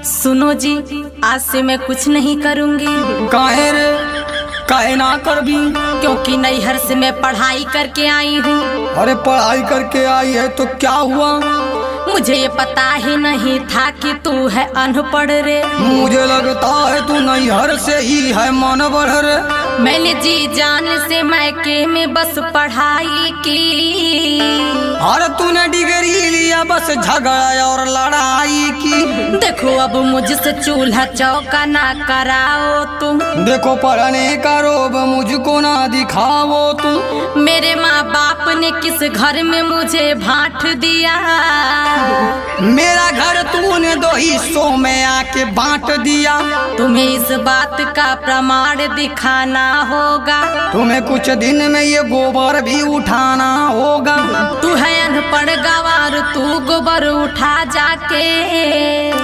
सुनो जी, आज से मैं कुछ नहीं करूंगी। काहे रे, काहे ना कर भी? क्योंकि नैहर से मैं पढ़ाई करके आई हूँ। अरे पढ़ाई करके आई है तो क्या हुआ? मुझे ये पता ही नहीं था कि तू है अनपढ़ रे। मुझे लगता है तू नैहर से ही है मन बढ़ रे। मैंने जी जान से मैके में बस पढ़ाई की। अरे तूने डिग्री लिया बस झगड़ा और लड़ाई की। देखो अब मुझसे चूल्हा चौका ना कराओ तुम। देखो पढ़ने का रोब मुझको ना दिखाओ तुम। मेरे माँ बाप ने किस घर में मुझे बांट दिया। मेरा घर तूने 2 हिस्सों में आके बांट दिया। तुम्हें इस बात का प्रमाण दिखाना होगा। तुम्हें कुछ दिन में ये गोबर भी उठाना होगा। तू है अनपढ़ गवार, तू गोबर उठा जाके।